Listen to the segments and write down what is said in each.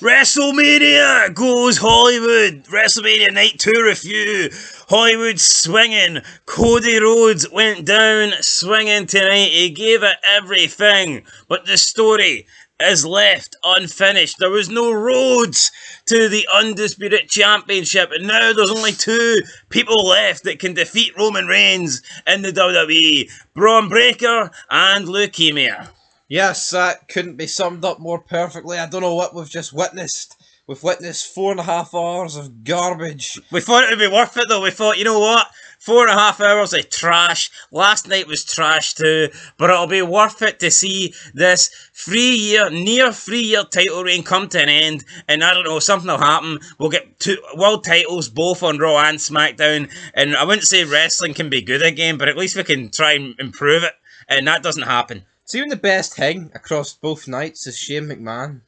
Wrestlemania goes Hollywood. Wrestlemania Night 2 review. Hollywood swinging. Cody Rhodes went down swinging tonight. He gave it everything. But the story is left unfinished. There was no roads to the Undisputed Championship. And now there's only two people left that can defeat Roman Reigns in the WWE. Braun Breaker and Leukemia. Yes, that couldn't be summed up more perfectly. I don't know what we've just witnessed. We've witnessed 4.5 hours of garbage. We thought it would be worth it though. We thought, you know what? 4.5 hours of trash. Last night was trash too. But it'll be worth it to see this near 3-year title reign come to an end. And I don't know, something will happen. We'll get 2 world titles both on Raw and SmackDown. And I wouldn't say wrestling can be good again, but at least we can try and improve it. And that doesn't happen. So even the best thing across both nights is Shane McMahon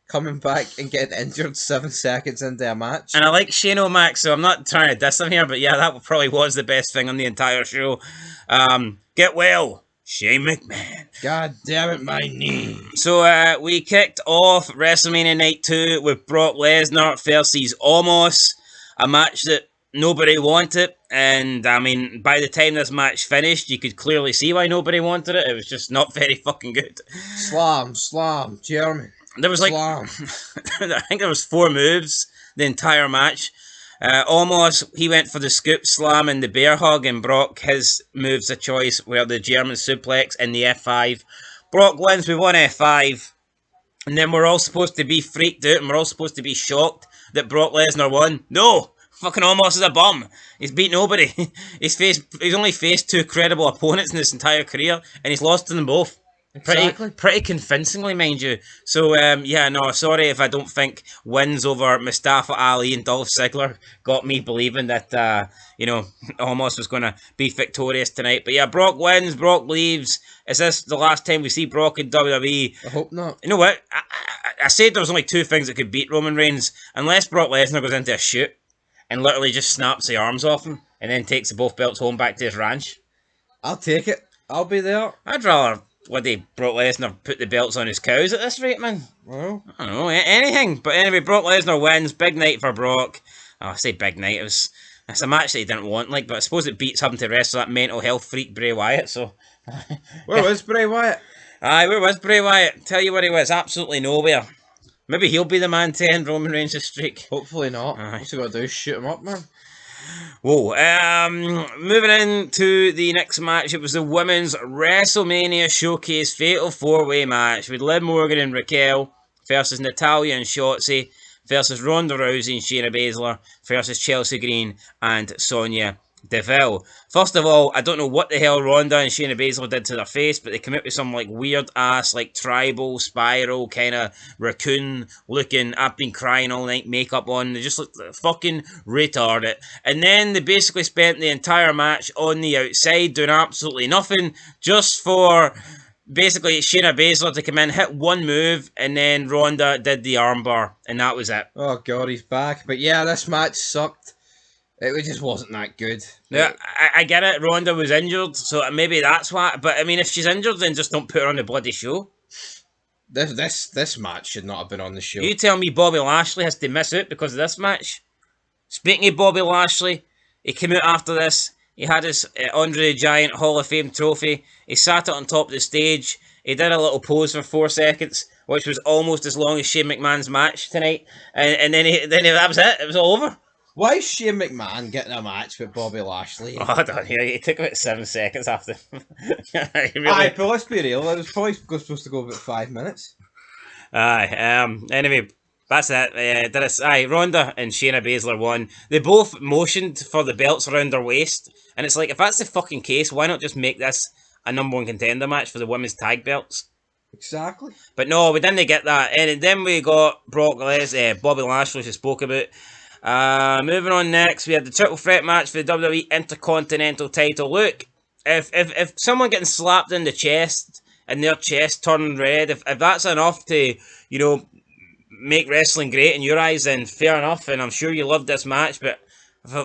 coming back and getting injured 7 seconds into a match. And I like Shane O'Mac, so I'm not trying to diss him here, but yeah, that probably was the best thing on the entire show. Get well, Shane McMahon. God damn it, my knee. So we kicked off WrestleMania Night 2 with Brock Lesnar versus Omos, a match that nobody wanted, and I mean, by the time this match finished, you could clearly see why nobody wanted it. It was just not very fucking good. Slam, Jeremy. There was like, I think there was 4 moves the entire match. Almost, he went for the scoop slam and the bear hug, and Brock, his moves of choice were the German suplex and the F5. Brock wins with 1 F5, and then we're all supposed to be freaked out, and we're all supposed to be shocked that Brock Lesnar won. No! Fucking Omos is a bum. He's beat nobody. He's only faced 2 credible opponents in his entire career, and he's lost to them both. Exactly. Pretty convincingly, mind you. So, yeah, no, sorry if I don't think wins over Mustafa Ali and Dolph Ziggler got me believing that, you know, Omos was going to be victorious tonight. But yeah, Brock wins, Brock leaves. Is this the last time we see Brock in WWE? I hope not. You know what? I said there was only 2 things that could beat Roman Reigns, unless Brock Lesnar goes into a shoot and literally just snaps the arms off him and then takes the both belts home back to his ranch. I'll take it. I'll be there. I'd rather Brock Lesnar put the belts on his cows at this rate, man. Well, I don't know, anything. But anyway, Brock Lesnar wins. Big night for Brock. Oh, I say big night. It's a match that he didn't want, like, but I suppose it beats having to wrestle that mental health freak Bray Wyatt, so... Where was Bray Wyatt? Aye, where was Bray Wyatt? Tell you where he was, absolutely nowhere. Maybe he'll be the man to end Roman Reigns' streak. Hopefully not. Aye. What's he got to do? Shoot him up, man. Whoa. Moving into the next match, it was the Women's WrestleMania Showcase Fatal 4-Way match with Liv Morgan and Raquel versus Natalya and Shotzi versus Ronda Rousey and Shayna Baszler versus Chelsea Green and Sonya Deville. First of all, I don't know what the hell Ronda and Shayna Baszler did to their face, but they came out with some like weird ass, like tribal, spiral, kind of raccoon looking, I've been crying all night makeup on. They just looked fucking retarded. And then they basically spent the entire match on the outside doing absolutely nothing, just for basically Shayna Baszler to come in, hit 1 move, and then Ronda did the armbar, and that was it. Oh god, he's back. But yeah, this match sucked. It just wasn't that good. Yeah, I get it. Ronda was injured, so maybe that's why. But I mean, if she's injured, then just don't put her on the bloody show. This match should not have been on the show. You tell me Bobby Lashley has to miss out because of this match? Speaking of Bobby Lashley, he came out after this. He had his Andre the Giant Hall of Fame trophy. He sat it on top of the stage. He did a little pose for 4 seconds, which was almost as long as Shane McMahon's match tonight. And then that was it. It was all over. Why is Shane McMahon getting a match with Bobby Lashley? Oh, I don't know. He took about 7 seconds after. Really... Aye, but let's be real. It was probably supposed to go about 5 minutes. Aye. Anyway, that's it. Aye, Ronda and Shayna Baszler won. They both motioned for the belts around their waist. And it's like, if that's the fucking case, why not just make this a #1 contender match for the women's tag belts? Exactly. But no, we didn't get that. And then we got Bobby Lashley, which I spoke about. Moving on next, we had the triple threat match for the WWE Intercontinental title. Look, if someone getting slapped in the chest and their chest turning red, if that's enough to, you know, make wrestling great in your eyes, then fair enough, and I'm sure you loved this match, but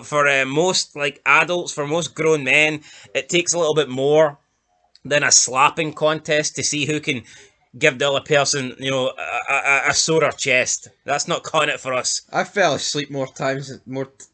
for most like adults, for most grown men, it takes a little bit more than a slapping contest to see who can give the other person, a sorer chest. That's not cutting it for us. I fell asleep more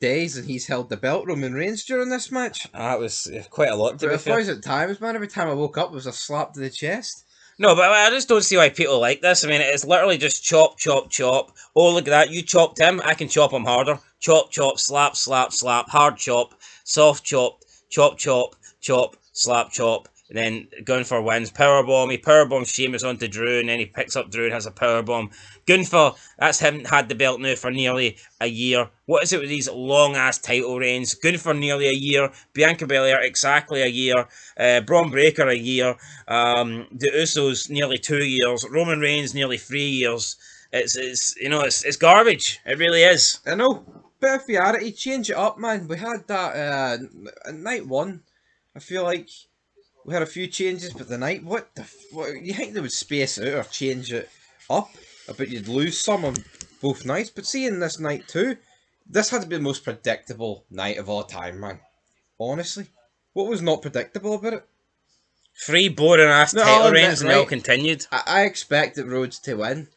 days than he's held the belt, Roman Reigns, during this match. That was quite a lot, to be fair. 1,000 times, man. Every time I woke up, it was a slap to the chest. No, but I just don't see why people like this. I mean, it's literally just chop, chop, chop. Oh, look at that. You chopped him. I can chop him harder. Chop, chop, slap, slap, slap. Hard chop. Soft chop. Chop, chop, chop. Slap, chop. And then Gunther wins. Powerbomb. He powerbombs Sheamus onto Drew, and then he picks up Drew and has a powerbomb. Gunther, that's him, had the belt now for nearly a year. What is it with these long-ass title reigns? Gunther nearly a year. Bianca Belair exactly a year. Braun Breaker a year. The Usos nearly 2 years. Roman Reigns nearly 3 years. It's garbage. It really is. I know. Bit of reality. Change it up, man. We had that night one. I feel like we had a few changes, but the night, what you think they would space it out or change it up? I bet you'd lose some on both nights. But seeing this night too, this had to be the most predictable night of all time, man. Honestly, what was not predictable about it? 3 boring ass title reigns and they all continued. I expected Rhodes to win,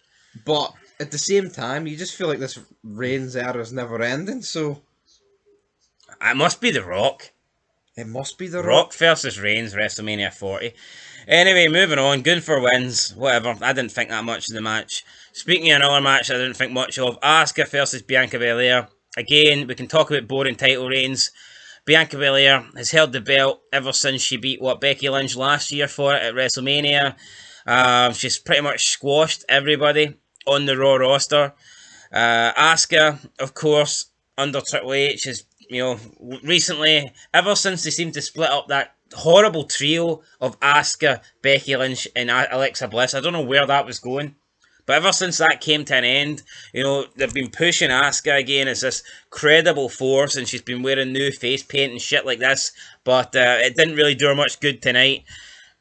but at the same time, you just feel like this Reigns era is never ending. So it must be The Rock. It must be The Rock versus Reigns, WrestleMania 40. Anyway, moving on. Gunther wins. Whatever. I didn't think that much of the match. Speaking of another match I didn't think much of, Asuka versus Bianca Belair. Again, we can talk about boring title reigns. Bianca Belair has held the belt ever since she beat, Becky Lynch last year for it at WrestleMania. She's pretty much squashed everybody on the Raw roster. Asuka, of course, under Triple H, has recently, ever since they seemed to split up that horrible trio of Asuka, Becky Lynch, and Alexa Bliss, I don't know where that was going, but ever since that came to an end, they've been pushing Asuka again as this credible force, and she's been wearing new face paint and shit like this, but it didn't really do her much good tonight.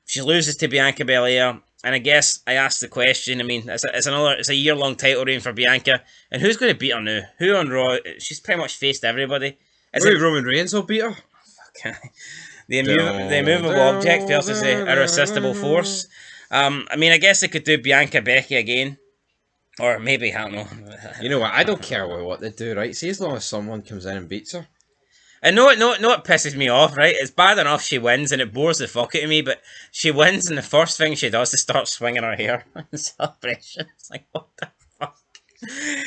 She loses to Bianca Belair, and I guess I asked the question. I mean, it's a year-long title reign for Bianca, and who's going to beat her now? Who on Raw? She's pretty much faced everybody. Maybe Roman Reigns will beat her. Okay. The immovable object versus the irresistible force. I mean, I guess they could do Bianca Becky again. Or maybe, I don't know. You know what? I don't care what they do, right? See, as long as someone comes in and beats her. And no, it pisses me off, right? It's bad enough she wins and it bores the fuck out of me, but she wins and the first thing she does is start swinging her hair in celebration. It's like, what the fuck?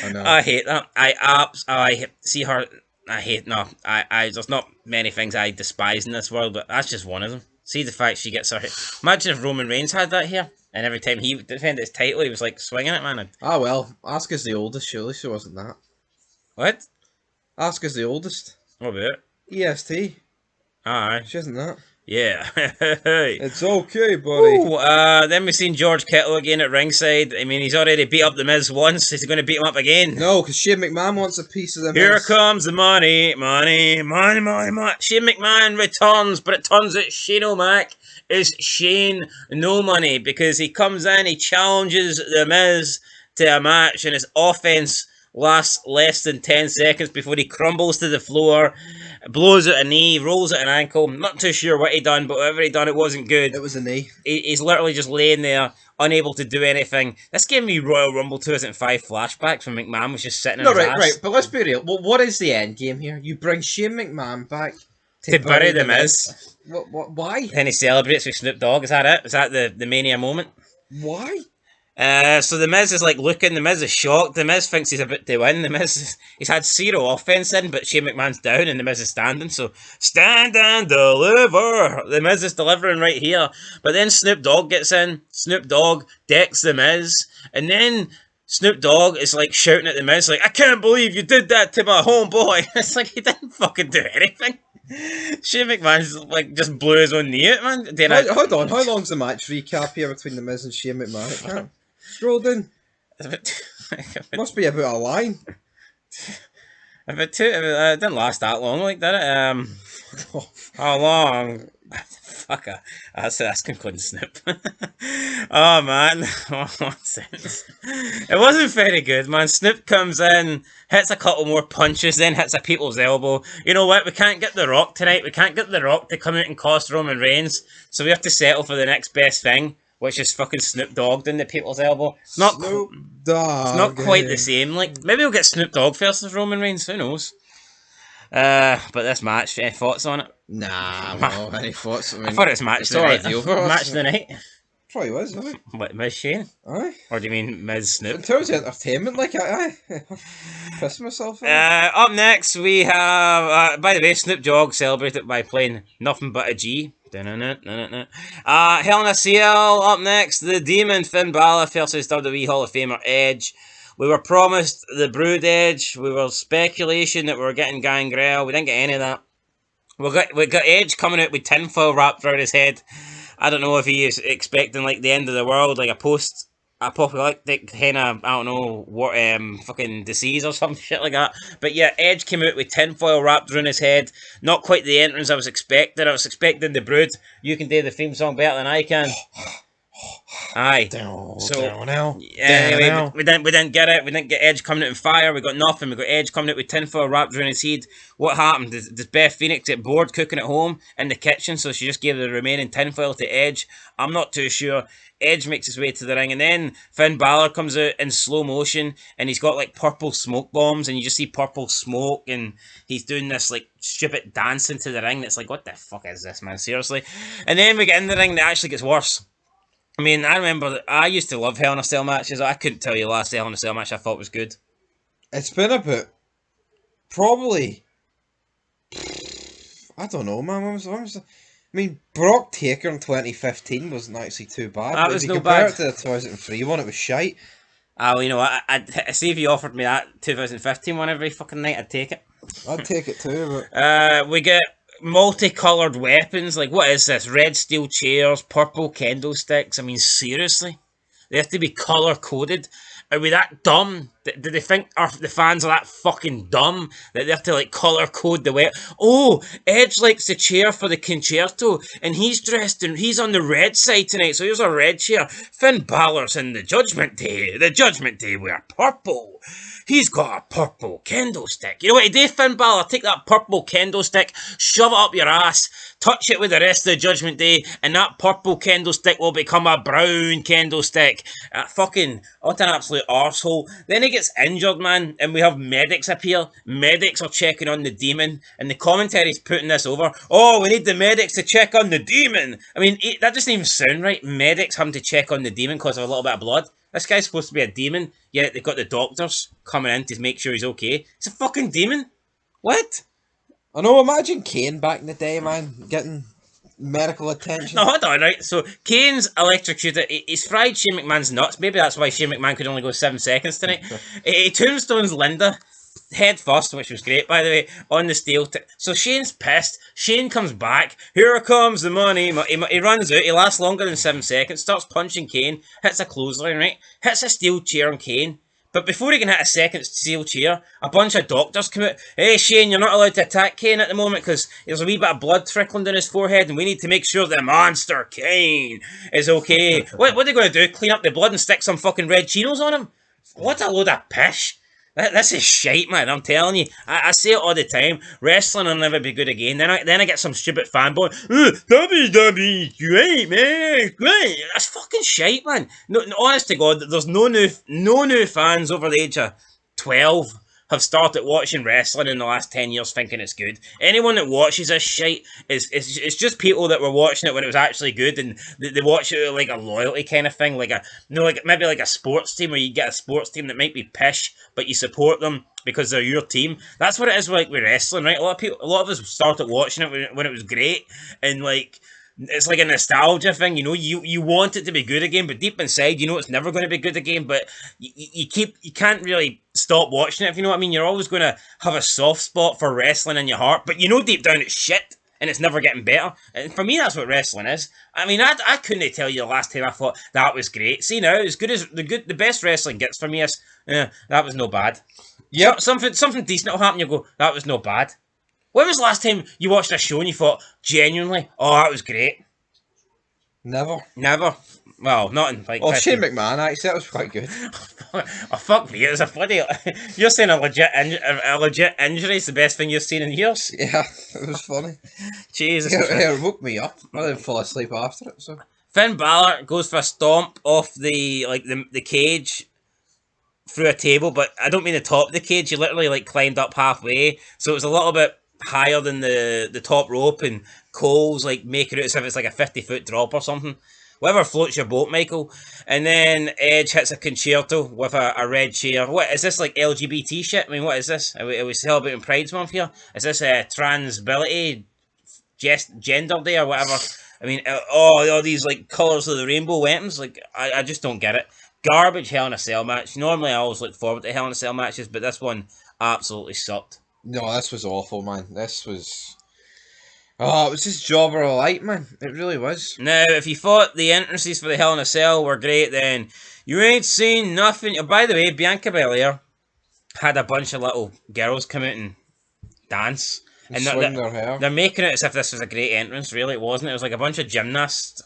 I know. I hate that. I see her. There's not many things I despise in this world, but that's just one of them. See the fact she gets her hair. Imagine if Roman Reigns had that hair, and every time he defended his title, he was like swinging it, man. Well, Asuka's the oldest, surely she wasn't that. What? Asuka's the oldest. What about it? EST. Aye. She isn't that. Yeah. It's okay, buddy. Ooh, then we've seen George Kittle again at ringside. I mean, he's already beat up The Miz once. He's going to beat him up again. No, because Shane McMahon wants a piece of the Miz. Here comes the money. Shane McMahon returns, but it turns out Shane O'Mac is Shane No Money, because he comes in, he challenges The Miz to a match, and his offense lasts less than 10 seconds before he crumbles to the floor, blows out a knee, rolls out an ankle. Not too sure what he done, but whatever he done, it wasn't good. It was a knee. He's literally just laying there, unable to do anything. This gave me Royal Rumble 2005 flashbacks when McMahon was just sitting in his ass. Right, but let's be real. Well, what is the end game here? You bring Shane McMahon back to bury The Miz. What? Why? Then he celebrates with Snoop Dogg. Is that it? Is that the Mania moment? Why? So The Miz is like looking, The Miz is shocked, The Miz thinks he's about to win, The Miz, he's had 0 offense in, but Shane McMahon's down and The Miz is standing, so stand and deliver! The Miz is delivering right here, but then Snoop Dogg gets in, Snoop Dogg decks The Miz, and then Snoop Dogg is like shouting at The Miz, like, I can't believe you did that to my homeboy! It's like, he didn't fucking do anything! Shane McMahon's like just blew his own knee out, man. Hold on, how long's the match recap here between The Miz and Shane McMahon? Scrolled in. Must be about a line. It didn't last that long, like, did it? How long? Fuck, that's concluding Snoop. Oh, man. It wasn't very good, man. Snoop comes in, hits a couple more punches, then hits a people's elbow. You know what? We can't get The Rock tonight. We can't get The Rock to come out and cost Roman Reigns, so we have to settle for the next best thing. which is fucking Snoop Dogg in the people's elbow. It's not Snoop Dogg. it's not quite the same. Like, maybe we'll get Snoop Dogg versus Roman Reigns. Who knows? But this match, any thoughts on it? Nah, well, any thoughts? I thought it was match it's of the all night. ideal for us. Match of the night. Probably was, wasn't it? What, Miz Shane? Aye. Or do you mean Miz Snoop? In terms of entertainment, like, aye. Pissed myself. Up next, we have, by the way, Snoop Dogg celebrated by playing Nothing But a G. Hell in a Cell. Up next, the Demon Finn Balor versus WWE Hall of Famer Edge. We were promised the Brood Edge. We were speculation that we were getting Gangrel. We didn't get any of that. We got Edge coming out with tinfoil wrapped around his head. I don't know if he is expecting like the end of the world, like a post-apocalyptic kind of, I don't know, what fucking disease or some shit like that. But yeah, Edge came out with tinfoil wrapped around his head. Not quite the entrance I was expecting. I was expecting the Brood. You can do the theme song better than I can. Aye. Anyway, we didn't get it. We didn't get Edge coming out in fire. We got nothing. We got Edge coming out with tinfoil wrapped around his head. What happened? Did Beth Phoenix get bored cooking at home in the kitchen, so she just gave the remaining tinfoil to Edge? I'm not too sure. Edge makes his way to the ring, and then Finn Balor comes out in slow motion, and he's got like purple smoke bombs, and you just see purple smoke, and he's doing this like stupid dance into the ring. That's like, what the fuck is this, man? Seriously. And then we get in the ring, and it actually gets worse. I mean, I remember that I used to love Hell in a Cell matches. I couldn't tell you the last Hell in a Cell match I thought was good. It's been about probably, I don't know, man. I mean, Brock Taker in 2015 wasn't actually too bad. That was no bad. If you compare it to the 2003 one, it was shite. Oh, you know, I see if you offered me that 2015 one every fucking night, I'd take it. I'd take it too, but... we get multicoloured weapons. Like, what is this? Red steel chairs, purple candlesticks. I mean, seriously? They have to be colour-coded? Are we that dumb? Do they think the fans are that fucking dumb that they have to, like, colour-code the weapon? Oh, Edge likes the chair for the concerto, and he's dressed in... He's on the red side tonight, so here's a red chair. Finn Balor's in the Judgment Day. The Judgment Day wear purple. He's got a purple candlestick. You know what you do, Finn Balor? Take that purple candlestick, shove it up your ass, touch it with the rest of the Judgment Day, and that purple candlestick will become a brown candlestick. Fucking, what an absolute arsehole. Then he gets injured, man, and we have medics appear. Medics are checking on the demon, and the commentary's putting this over. Oh, we need the medics to check on the demon. I mean, that doesn't even sound right. Medics having to check on the demon because of a little bit of blood. This guy's supposed to be a demon, yet they've got the doctors coming in to make sure he's okay. It's a fucking demon. What? I know, imagine Kane back in the day, man, getting medical attention. No, hold on, right? So, Kane's electrocuted. He's fried Shane McMahon's nuts. Maybe that's why Shane McMahon could only go 7 seconds tonight. He tombstones Linda head first, which was great, by the way, on the steel. So Shane's pissed. Shane comes back. Here comes the money. He runs out. He lasts longer than 7 seconds. Starts punching Kane. Hits a clothesline, right? Hits a steel chair on Kane. But before he can hit a second steel chair, a bunch of doctors come out. Hey, Shane, you're not allowed to attack Kane at the moment because there's a wee bit of blood trickling down his forehead and we need to make sure the monster Kane is okay. What are they going to do? Clean up the blood and stick some fucking red chinos on him? What a load of pish. This is shite, man. I'm telling you. I say it all the time. Wrestling will never be good again. Then I get some stupid fanboy. WWE, great, man, great. That's fucking shite, man. No, honest to God, there's no new fans over the age of 12 have started watching wrestling in the last 10 years thinking it's good. Anyone that watches this shite it's just people that were watching it when it was actually good, and they watch it like a loyalty kind of thing, like maybe like a sports team where you get a sports team that might be pish, but you support them because they're your team. That's what it is like with wrestling, right? A lot of us started watching it when it was great, and like it's like a nostalgia thing, you know. You want it to be good again, but deep inside, you know it's never going to be good again. But you can't really stop watching it, if you know what I mean. You're always going to have a soft spot for wrestling in your heart, but you know deep down it's shit and it's never getting better. And for me, that's what wrestling is. I mean, I couldn't tell you the last time I thought that was great. See now, as good as the best wrestling gets for me is, that was no bad. Yeah, something decent will happen. You go, that was no bad. When was the last time you watched a show and you thought, genuinely, oh, that was great? Never. Well, not in like... Oh, Shane McMahon, actually, that was quite good. Oh, fuck me, it was a bloody... You're saying a legit injury is the best thing you've seen in years? Yeah, it was funny. Jesus. It woke me up. I didn't fall asleep after it, so... Finn Balor goes for a stomp off the cage through a table, but I don't mean the top of the cage. He literally like climbed up halfway, so it was a little bit higher than the top rope, and Cole's like making it as if it's like a 50-foot drop or something. Whatever floats your boat, Michael. And then Edge hits a concerto with a red chair. What is this, like LGBT shit? I mean, what is this? Are we celebrating Pride's Month here? Is this a transability gender day or whatever? I mean, all these like colours of the rainbow weapons. Like, I just don't get it. Garbage Hell in a Cell match. Normally, I always look forward to Hell in a Cell matches, but this one absolutely sucked. No, this was awful, man. This was... Oh, it was just jobber alike, man. It really was. Now, if you thought the entrances for the Hell in a Cell were great, then you ain't seen nothing. Oh, by the way, Bianca Belair had a bunch of little girls come out and dance. And swing their hair. They're making it as if this was a great entrance. Really, it wasn't. It was like a bunch of gymnasts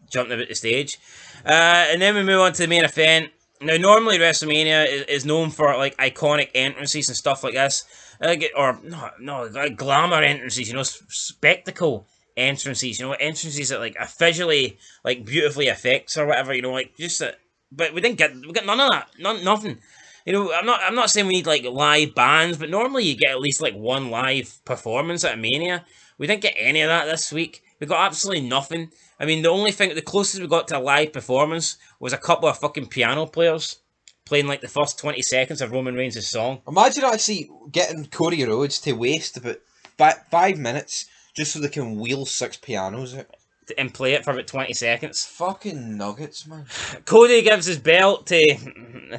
jumping about the stage. And then we move on to the main event. Now, normally WrestleMania is known for like iconic entrances and stuff like this, like like glamour entrances, you know, spectacle entrances, you know, entrances that like are visually like beautifully effects or whatever, you know, like just that. But we got none of that, nothing. You know, I'm not saying we need like live bands, but normally you get at least like one live performance at a Mania. We didn't get any of that this week. We got absolutely nothing. I mean, the closest we got to a live performance was a couple of fucking piano players playing like the first 20 seconds of Roman Reigns' song. Imagine actually getting Cody Rhodes to waste about 5 minutes just so they can wheel 6 pianos out. And play it for about 20 seconds. Fucking nuggets, man. Cody gives his belt to...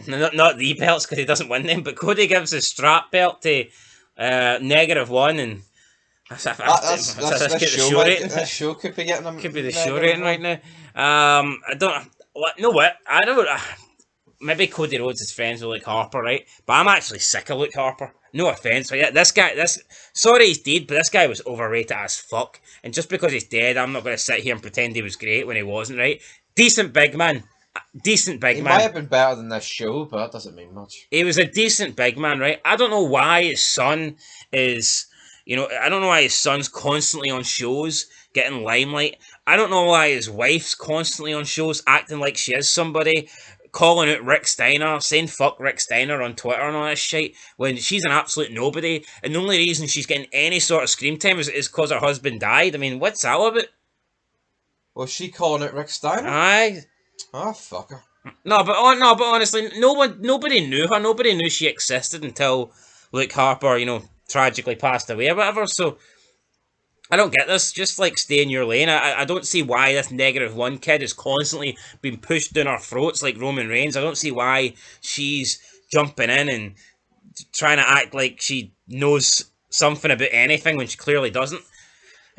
Not the belts, because he doesn't win them, but Cody gives his strap belt to -1, and... That show could be getting them. Could be the show rating right now. I don't know what. I don't. Maybe Cody Rhodes is friends with Luke Harper, right? But I'm actually sick of Luke Harper. No offense, but yeah, this guy. Sorry he's dead, but this guy was overrated as fuck. And just because he's dead, I'm not going to sit here and pretend he was great when he wasn't, right? Decent big man. He might have been better than this show, but that doesn't mean much. He was a decent big man, right? I don't know why his son is... You know, I don't know why his son's constantly on shows, getting limelight. I don't know why his wife's constantly on shows, acting like she is somebody, calling out Rick Steiner, saying fuck Rick Steiner on Twitter and all this shit, when she's an absolute nobody, and the only reason she's getting any sort of screen time is because her husband died. I mean, what's that all about? Was she calling out Rick Steiner? Aye. Oh, fuck her. No, but honestly, nobody knew her. Nobody knew she existed until Luke Harper, you know, tragically passed away or whatever, so I don't get this. Just like stay in your lane. I don't see why this -1 kid is constantly being pushed down our throats like Roman Reigns. I don't see why she's jumping in and trying to act like she knows something about anything when she clearly doesn't.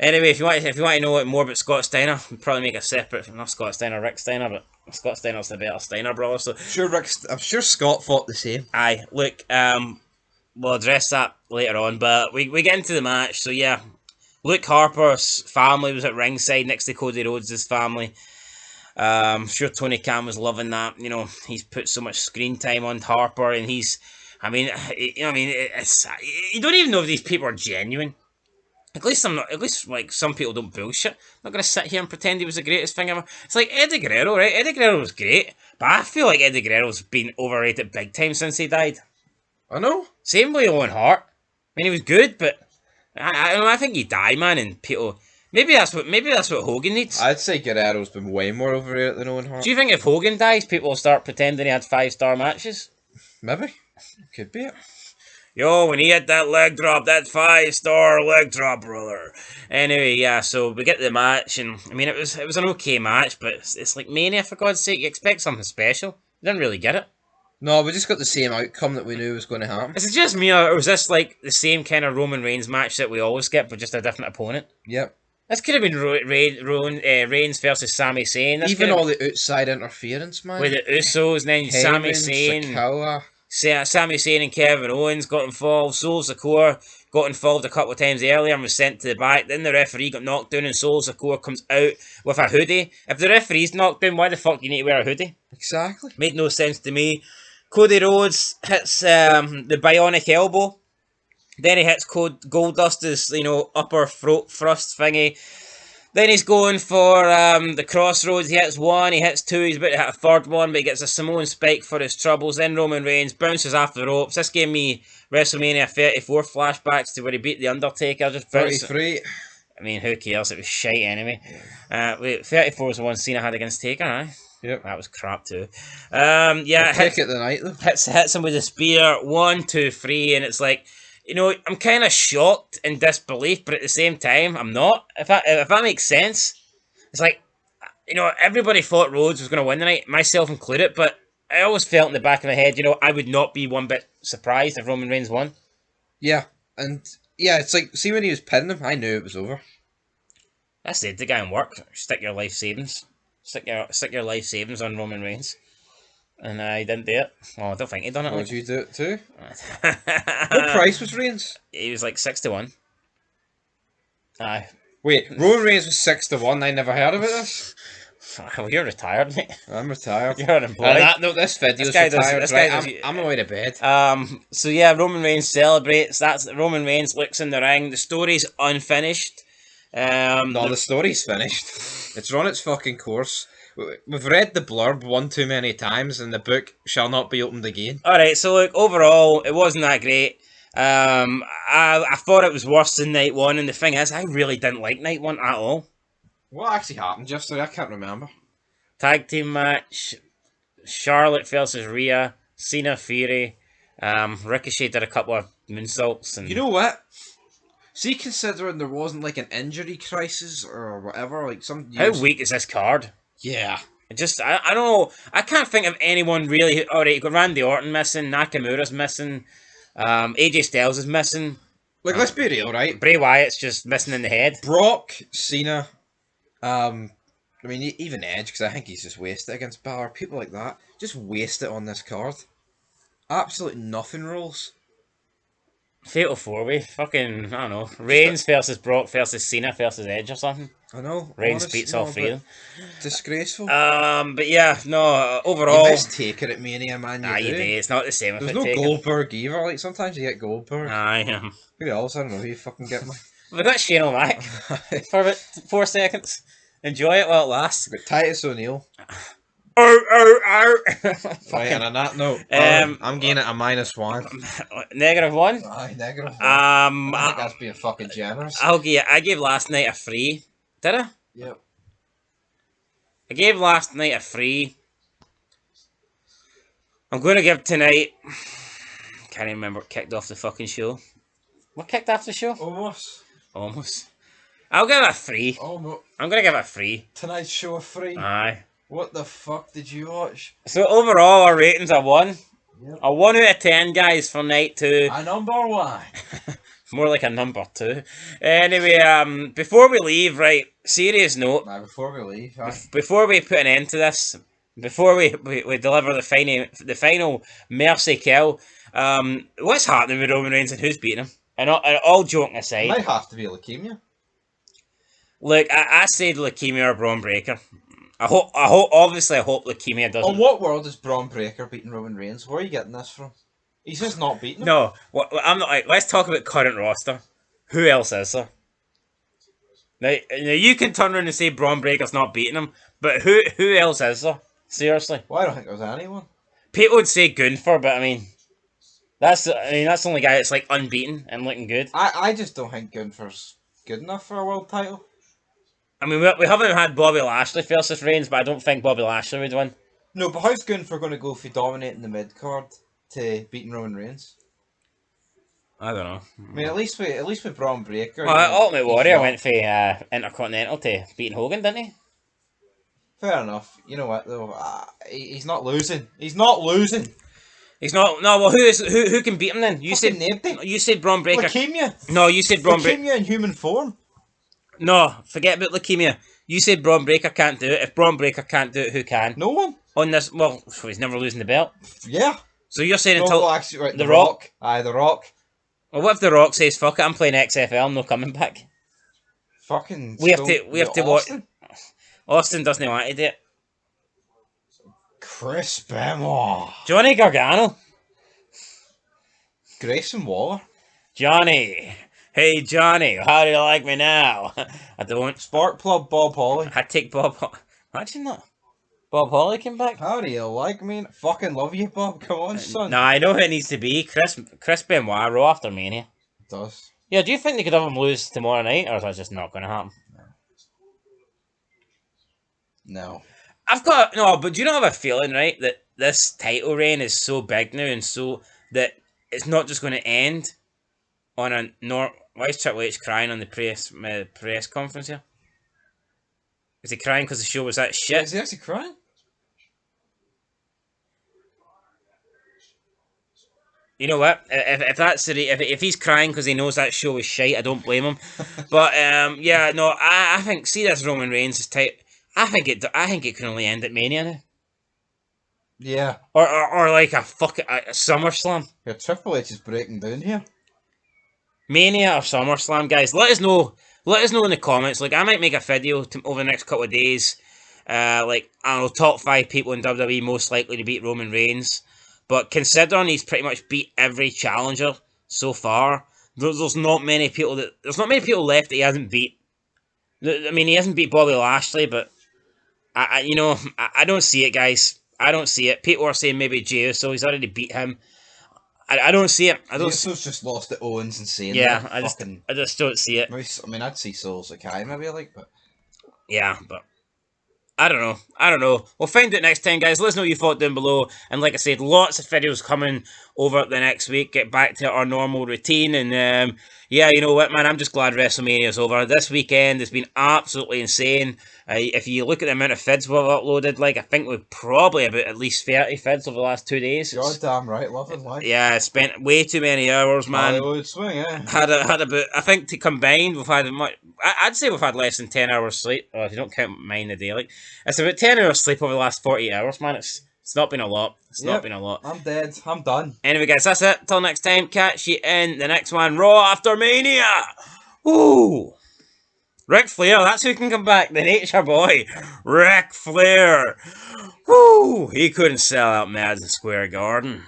Anyway, if you want to know more about Scott Steiner, we'll probably make a separate, not Scott Steiner, Rick Steiner, but Scott Steiner's the better Steiner brother. So I'm sure Scott thought the same. Aye, look, we'll address that later on, but we get into the match. So yeah, Luke Harper's family was at ringside next to Cody Rhodes' family. I'm sure Tony Khan was loving that. You know, he's put so much screen time on Harper, and you don't even know if these people are genuine. At least like some people don't bullshit. I'm not gonna sit here and pretend he was the greatest thing ever. It's like Eddie Guerrero, right? Eddie Guerrero was great, but I feel like Eddie Guerrero's been overrated big time since he died. I know. Same with Owen Hart. I mean, he was good, but I think he died, man, and people. Maybe that's what Hogan needs. I'd say Guerrero's been way more overrated than Owen Hart. Do you think if Hogan dies, people will start pretending he had 5-star matches? Maybe. Could be it. Yo, when he had that leg drop, that 5-star leg drop, brother. Anyway, yeah, so we get to the match, and I mean, it was an okay match, but it's like Mania, for God's sake. You expect something special. You didn't really get it. No, we just got the same outcome that we knew was going to happen. Is it just me, or was this like the same kind of Roman Reigns match that we always get, but just a different opponent? Yep. This could have been Reigns versus Sami Zayn. Even all the outside interference, man. With the Usos, and then Sami Zayn. Sami Zayn and Kevin Owens got involved. Sol Sikoa got involved a couple of times earlier and was sent to the back. Then the referee got knocked down and Sol Sikoa comes out with a hoodie. If the referee's knocked down, why the fuck do you need to wear a hoodie? Exactly. Made no sense to me. Cody Rhodes hits the bionic elbow. Then he hits Goldust's, upper throat thrust thingy. Then he's going for the crossroads. He hits one, he hits two, he's about to hit a third one, but he gets a Samoan spike for his troubles. Then Roman Reigns bounces off the ropes. This gave me WrestleMania 34 flashbacks to where he beat The Undertaker. Just 33. I mean, who cares? It was shite anyway. Wait, 34 was the one Cena had against Taker, eh? Yep. That was crap too. Yeah, Take it tonight though. hits him with a spear. 1, 2, 3, and it's like, you know, I'm kind of shocked in disbelief, but at the same time, I'm not. If that makes sense, it's like, you know, everybody thought Rhodes was going to win tonight, myself included, but I always felt in the back of my head, you know, I would not be one bit surprised if Roman Reigns won. Yeah, and yeah, it's like, see when he was pinning him, I knew it was over. That's it. The guy in work. Stick your life savings. Stick your life savings on Roman Reigns. And he didn't do it. Well, I don't think he done it. Would you do it too? What What price was Reigns? He was like 6-1. Aye. Wait, Roman Reigns was 6-1. I never heard about this. Well, you're retired, mate. I'm retired. You're unemployed. This video's guy does- retired. this guy Right, does- I'm away to bed. So yeah, Roman Reigns celebrates. That's Roman Reigns looks in the ring. The story's unfinished. No, the story's finished. It's run its fucking course. We've read the blurb one too many times, and the book shall not be opened again. Alright, so look, overall, it wasn't that great. I thought it was worse than night one, and the thing is, I really didn't like night one at all. What actually happened yesterday? I can't remember. Tag team match, Charlotte versus Rhea, Cena Fury, Ricochet did a couple of moonsaults, and You know what? See, considering there wasn't like an injury crisis or whatever, like some. how weak is this card? Yeah. I don't know. I can't think of anyone really. Alright, you got Randy Orton missing, Nakamura's missing, AJ Styles is missing, Like, let's be real, right? Bray Wyatt's just missing in the head. Brock, Cena, I mean, even Edge, because I think he's just wasted against Balor. People like that, just waste it on this card. Absolutely nothing rules. Fatal 4-way, fucking, I don't know. Reigns versus Brock versus Cena versus Edge or something. I know. Reigns honestly, beats all three of them. Disgraceful. But yeah, no, You overall. miss Taker at Mania, man. Nah, you do. It's not the same There's if no it taken. Goldberg either. Like, sometimes you get Goldberg. Aye. Who else? I don't know who you fucking get, man. We got Shane O'Mac for about 4 seconds. Enjoy it while it lasts. But Titus O'Neil. Ow. Right, and on that note, I'm getting it a -1. -1. Aye, negative. I I think that's being fucking generous. I gave last night a 3. Did I? Yep. I gave last night a 3. I'm going to give tonight. Can't even remember what kicked off the fucking show. What kicked off the show? Almost. I'll give it a 3. Almost. I'm going to give it a 3. Tonight's show of 3. Aye. What the fuck did you watch? So overall, our ratings are 1. Yep. A 1 out of 10, guys, for night 2. A number 1. More like a number 2. Anyway, before we leave, right, serious note. Now, before we leave, Before we put an end to this, before we deliver the final mercy kill, what's happening with Roman Reigns and who's beating him? And all joking aside, might have to be leukemia. look, I said leukemia or Braun Breaker. I hope leukemia doesn't. On what world is Braun Breaker beating Roman Reigns? Where are you getting this from? He's just not beating him. No, I'm not. Like, let's talk about current roster. Who else is there? Now you can turn around and say Braun Breaker's not beating him, but who else is there? Seriously, Well, I don't think there's anyone. people would say Gunther, but I mean, that's the only guy that's like unbeaten and looking good. I just don't think Gunther's good enough for a world title. I mean, we haven't had Bobby Lashley versus Reigns, but I don't think Bobby Lashley would win. No, but how's Gunther going to go for dominating the mid card to beating Roman Reigns? I don't know. I mean, at least with Braun Breaker. Well, Ultimate he's Warrior not- went for Intercontinental to beating Hogan, didn't he? Fair enough. You know what though? He's not losing. He's not losing. He's not. No, well, who can beat him then? You Fucking said named it. you said Braun Breaker. Leukemia. No, you said Braun Breaker. Leukemia in human form. No, forget about leukemia. You said Braun Breaker can't do it. If Braun Breaker can't do it, who can? No one. On this, well, he's never losing the belt. Yeah. So you're saying No, until well, actually, right, The the Rock? Rock. Aye, the Rock. well, what if The Rock says, "Fuck it, I'm playing XFL, I'm not coming back." Fucking. We have to watch. Austin. Austin doesn't want to do it. Chris Benoit. Johnny Gargano. Grayson Waller. Johnny Hey Johnny, how do you like me now? I don't. Spark plug Bob Holly. I take Bob. Imagine that. Bob Holly came back. How do you like me? Fucking love you, Bob. Come on, son. No, I know who it needs to be. Chris Benoit, Raw after Mania. It does. Yeah, do you think they could have him lose tomorrow night, or is that just not going to happen? No. I've got no, but do you not have a feeling, right, that this title reign is so big now and so that it's not just going to end on a Why is Triple H crying on the press conference here? Is he crying because the show was that shit? Is he actually crying? You know what? If that's if he's crying because he knows that show was shite, I don't blame him. But yeah, no, I think see this Roman Reigns is tight. I think it can only end at Mania now. Yeah. Or like a SummerSlam. Yeah, Triple H is breaking down here. Mania or SummerSlam, guys. Let us know. Let us know in the comments. Like I might make a video over the next couple of days. Like I don't know, top 5 people in WWE most likely to beat Roman Reigns. But considering he's pretty much beat every challenger so far, there's not many people left that he hasn't beat. I mean, he hasn't beat Bobby Lashley, but I don't see it, guys. I don't see it. People are saying maybe Jey Uso, he's already beat him. I don't see it. Uso's just lost to Owens and saying yeah, I just don't see it. I mean, I'd see Solo Sikoa maybe, like, but yeah, but I don't know. We'll find out next time, guys. Let us know what you thought down below. And like I said, lots of videos coming over the next week. Get back to our normal routine. And yeah, you know what, man? I'm just glad WrestleMania is over. This weekend has been absolutely insane. If you look at the amount of vids we've uploaded, like I think we've probably about at least 30 vids over the last 2 days. You're damn right, loving life. Yeah, I spent way too many hours, man. Hollywood swing, eh? Had about, I think to combine, we've had much. I'd say we've had less than 10 hours sleep. Or if you don't count mine a day, like it's about 10 hours sleep over the last 48 hours, man. It's not been a lot. It's not been a lot. I'm dead. I'm done. Anyway, guys, that's it. Till next time, catch you in the next one. Raw after Mania. Woo! Ric Flair, that's who can come back. The Nature Boy, Ric Flair. Woo! He couldn't sell out Madison Square Garden.